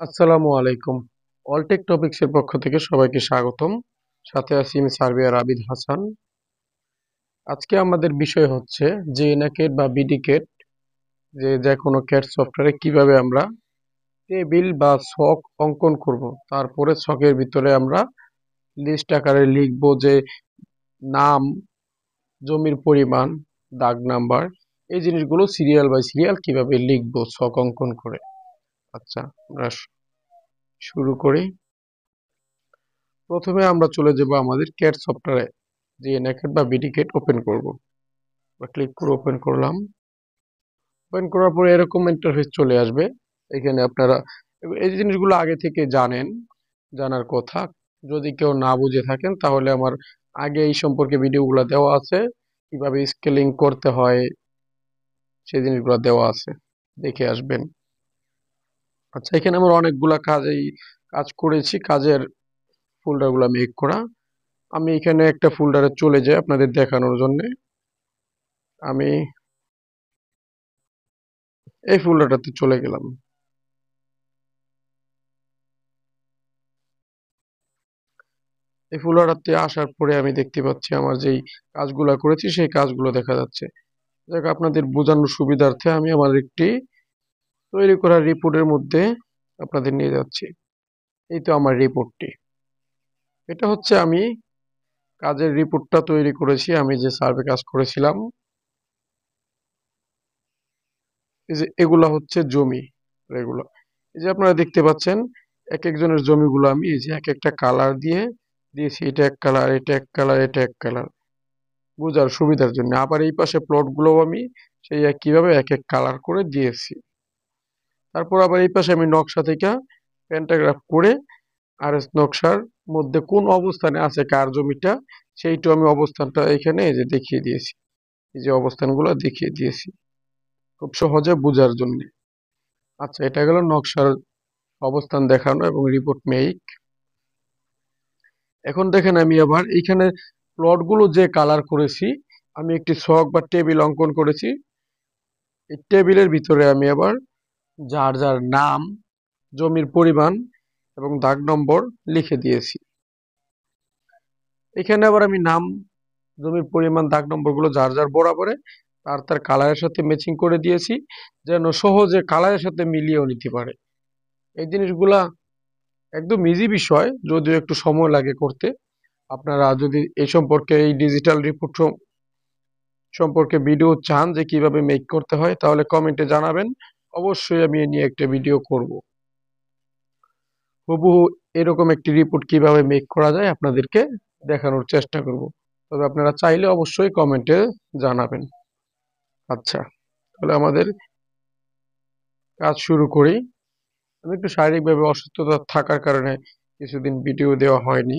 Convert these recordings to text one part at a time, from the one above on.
আসসালামু আলাইকুম। অলটেক টপিকস এর পক্ষ থেকে সবাইকে স্বাগতম। সাথে আছি আমি সার্ভেয়ার আবিদ হাসান। আজকে আমাদের বিষয় হচ্ছে যে এনাকেট বা বিডিকেট যে কোনো ক্যাট সফটওয়্যারে কিভাবে আমরা টেবিল বা ছক অঙ্কন করব। তারপরে ছকের ভিতরে আমরা লিস্ট আকারে লিখব যে নাম, জমির পরিমাণ, দাগ নাম্বার, এই জিনিসগুলো সিরিয়াল বাই সিরিয়াল কিভাবে লিখব ছক অঙ্কন করে। আচ্ছা, আমরা শুরু করি। প্রথমে আমরা চলে যাব আমাদের ক্যাট সফটওয়্যারে, যে এনএকেট বা বিডিকেট ওপেন করব বা ক্লিক করে ওপেন করলাম। ওপেন করার পরে এরকম ইন্টারফেস চলে আসবে। এখানে আপনারা এই জিনিসগুলো আগে থেকে জানেন, জানার কথা। যদি কেউ না বুঝে থাকেন তাহলে আমার আগে এই সম্পর্কে ভিডিওগুলো দেওয়া আছে, কিভাবে স্কেলিং করতে হয় সেই জিনিসগুলো দেওয়া আছে, দেখে আসবেন। আচ্ছা, এখানে আমরা অনেকগুলা কাজ করেছি, কাজের ফোল্ডারগুলো মেক করা। আমি এখানে একটা ফোল্ডারে চলে যাই আপনাদের দেখানোর জন্য। আমি এই ফোল্ডারটাতে চলে গেলাম। এই ফোল্ডারটাতে আসার পরে আমি দেখতে পাচ্ছি আমার যেই কাজগুলো করেছি সেই কাজগুলো দেখা যাচ্ছে। দেখ, আপনাদের বোঝানোর সুবিধার্থে আমি আমার একটি তৈরি করা রিপোর্টের মধ্যে আপনাদের নিয়ে যাচ্ছি। এই তো আমার রিপোর্টটি। এটা হচ্ছে আমি কাজের রিপোর্টটা তৈরি করেছি, আমি যে সার্ভে কাজ করেছিলাম। এই যে এগুলা হচ্ছে জমি, এগুলো এই যে আপনারা দেখতে পাচ্ছেন এক একজনের জমিগুলো আমি এই যে এক একটা কালার দিয়ে দিয়েছি। এটা এক কালার, এটা এক কালার, এটা এক কালার, বোঝার সুবিধার জন্য। আবার এই পাশে প্লটগুলোও আমি সেই একইভাবে এক এক কালার করে দিয়েছি। তারপর আবার এই পাশে আমি নকশা থেকে প্যান্টাগ্রাফ করে আর এস নকশার মধ্যে কোন অবস্থানে আছে কার জমিটা, সেইটা আমি অবস্থানটা এখানে এই যে দেখিয়ে দিয়েছি। এই যে অবস্থানগুলো দেখিয়ে দিয়েছি খুব সহজে বোঝার জন্য। আচ্ছা, এটা গেল নকশার অবস্থান দেখানো এবং রিপোর্ট মেক। এখন দেখেন আমি আবার এইখানে প্লটগুলো যে কালার করেছি, আমি একটি ছক বা টেবিল অঙ্কন করেছি। এই টেবিলের ভিতরে আমি আবার যার যার নাম, জমির পরিমাণ এবং দাগ নম্বর লিখে দিয়েছি। এখানে আবার আমি নাম, জমির পরিমাণ, দাগ নম্বরগুলো যার যার বরাবরে তার তার কালারের সাথে ম্যাচিং করে দিয়েছি, যেন সহজে কালারের সাথে মিলিয়েও নিতে পারে। এই জিনিসগুলা একদম ইজি বিষয়, যদিও একটু সময় লাগে করতে। আপনারা যদি এই সম্পর্কে, এই ডিজিটাল রিপোর্ট সম্পর্কে ভিডিও চান যে কিভাবে মেক করতে হয়, তাহলে কমেন্টে জানাবেন। অবশ্যই আমি এ নিয়ে একটা ভিডিও করব। হুবহু এরকম একটি রিপোর্ট কিভাবে মেক করা যায় আপনাদেরকে দেখানোর চেষ্টা করব। তবে আপনারা চাইলে অবশ্যই কমেন্টে জানাবেন। আচ্ছা, তাহলে আমাদের কাজ শুরু করি। আমি একটু শারীরিকভাবে অসুস্থতা থাকার কারণে কিছুদিন ভিডিও দেওয়া হয়নি।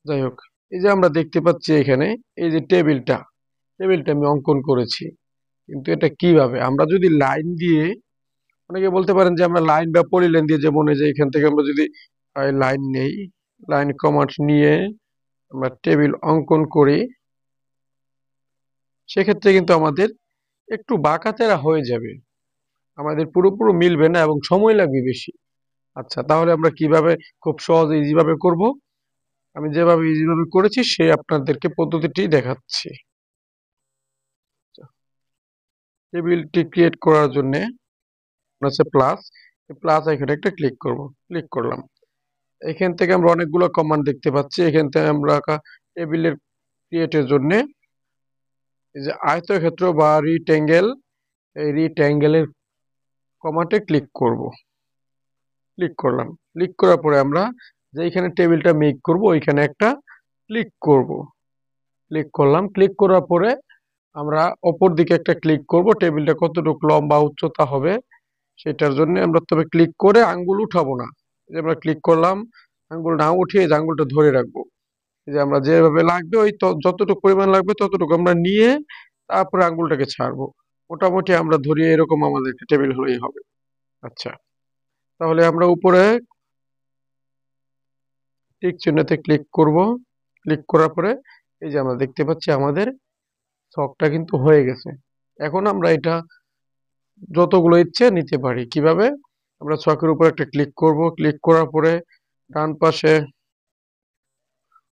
যাই হোক, এই যে আমরা দেখতে পাচ্ছি এখানে এই যে টেবিলটা আমি অঙ্কন করেছি। কিন্তু এটা কিভাবে, আমরা যদি লাইন দিয়ে, অনেকে বলতে পারেন যে আমরা লাইন বা পলিলাইন দিয়ে, যেমন এই যে এখান থেকে আমরা যদি লাইন নেই, লাইন কমান্ড নিয়ে আমরা টেবিল অঙ্কন করি, সেক্ষেত্রে কিন্তু আমাদের একটু বাঁকাতেরা হয়ে যাবে, আমাদের পুরোপুরি মিলবে না এবং সময় লাগবে বেশি। আচ্ছা, তাহলে আমরা কিভাবে খুব সহজে ইজিভাবে করব, আমি যেভাবে ইজিভাবে করেছি সেই আপনাদেরকে পদ্ধতিটি দেখাচ্ছি। টেবিলটি ক্রিয়েট করার জন্য আছে প্লাস, প্লাস এখানে একটা ক্লিক করব। ক্লিক করলাম। এখান থেকে আমরা অনেকগুলো কমান্ড দেখতে পাচ্ছি। এখান থেকে আমরা টেবিলের ক্রিয়েটের জন্য এই যে আয়তক্ষেত্র বা রিক্ট্যাঙ্গেল, এই রিক্ট্যাঙ্গেলের কমান্ডে ক্লিক করব। ক্লিক করলাম। ক্লিক করার পরে আমরা যে এখানে টেবিলটা মেক করব ওইখানে একটা ক্লিক করব। ক্লিক করলাম। ক্লিক করার পরে আমরা অপর দিকে একটা ক্লিক করব, টেবিলটা কতটুকু লম্বা উচ্চতা হবে সেটার জন্য। আমরা তবে ক্লিক করে আঙ্গুল উঠাবো না, যে আমরা ক্লিক করলাম, আঙ্গুল না উঠিয়ে যে আঙ্গুলটা ধরে রাখবো। যে আমরা যেভাবে লাগবে ওই যতটুকু পরিমাণ লাগবে ততটুকু আমরা নিয়ে তারপরে আঙ্গুলটাকে ছাড়বো। মোটামুটি আমরা ধরি এরকম আমাদের টেবিল হলেই হবে। আচ্ছা, তাহলে আমরা উপরে টিক চিহ্নতে ক্লিক করব। ক্লিক করার পরে এই যে আমরা দেখতে পাচ্ছি আমাদের ছকটা কিন্তু হয়ে গেছে। এখন আমরা এটা যতগুলো ইচ্ছে নিতে পারি। কিভাবে? আমরা ছকের উপর একটা ক্লিক করব, ক্লিক করার পরে ডান পাশে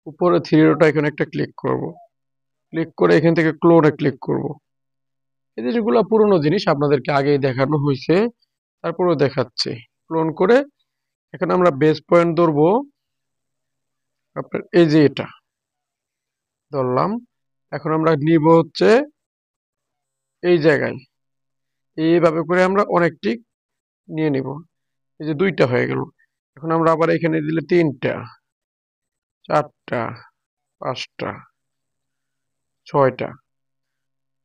উপরে থ্রি ডট আইকনে একটা ক্লিক করব, ক্লিক করে এখান থেকে ক্লোনে ক্লিক করব। এই জিনিসগুলো পুরনো জিনিস, আপনাদেরকে আগেই দেখানো হয়েছে, তারপরেও দেখাচ্ছি। ক্লোন করে এখন আমরা বেস পয়েন্ট ধরবো আপনার এই যে এটা ধরলাম। এখন আমরা নিব হচ্ছে এই জায়গায়, এইভাবে করে আমরা অনেকটি নিয়ে নিব। এই যে দুইটা হয়ে গেল। এখন আমরা আবার এখানে দিলে তিনটা, চারটা, পাঁচটা, ছয়টা,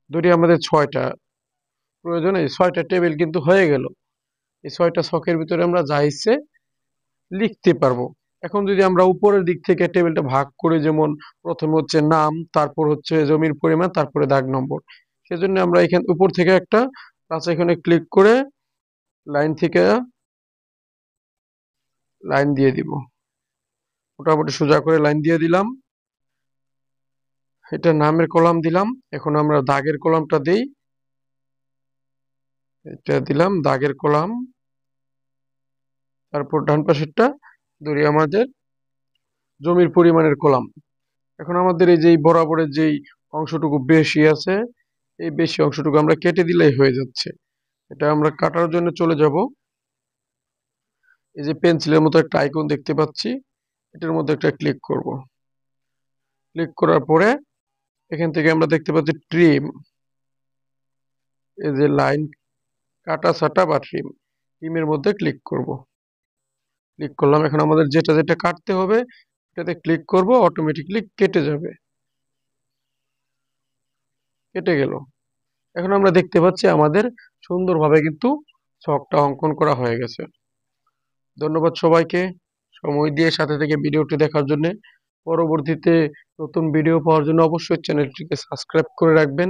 ধরি আমাদের ছয়টা প্রয়োজন, এই ছয়টা টেবিল কিন্তু হয়ে গেল। এই ছয়টা ছকের ভিতরে আমরা যা ইচ্ছে লিখতে পারবো। এখন যদি আমরা উপরের দিক থেকে টেবিলটা ভাগ করি, যেমন প্রথমে হচ্ছে নাম, তারপর হচ্ছে জমির পরিমাণ, তারপরে দাগ নম্বর, সেজন্য আমরা এখান উপর থেকে একটা প্লাস এখানে ক্লিক করে লাইন থেকে লাইন দিয়ে দিব, মোটামুটি সোজা করে লাইন দিয়ে দিলাম। এটা নামের কলাম দিলাম। এখন আমরা দাগের কলামটা দিই, এটা দিলাম দাগের কলাম। তারপর ডান পাশেরটা ধরি আমাদের জমির পরিমাণের কলাম। এখন আমাদের এই যে বরাবরের যেই অংশটুকু বেশি আছে, এই বেশি অংশটুকু আমরা কেটে দিলেই হয়ে যাচ্ছে। এটা আমরা কাটার জন্য চলে যাব, এই যে পেন্সিলের মতো একটা আইকন দেখতে পাচ্ছি, এটার মধ্যে একটা ক্লিক করব। ক্লিক করার পরে এখান থেকে আমরা দেখতে পাচ্ছি ট্রিম, এই যে লাইন কাটা ছাটা বা ট্রিম, ট্রিমের মধ্যে ক্লিক করব। ক্লিক করলাম। এখন আমাদের যেটা যেটা কাটতে হবে এটাতে ক্লিক করব, অটোমেটিকলি কেটে যাবে, কেটে গেল। এখন আমরা দেখতে পাচ্ছি আমাদের সুন্দরভাবে কিন্তু ছকটা অঙ্কন করা হয়ে গেছে। ধন্যবাদ সবাইকে সময় দিয়ে সাথে থেকে ভিডিওটি দেখার জন্য। পরবর্তীতে নতুন ভিডিও পাওয়ার জন্য অবশ্যই চ্যানেলটিকে সাবস্ক্রাইব করে রাখবেন।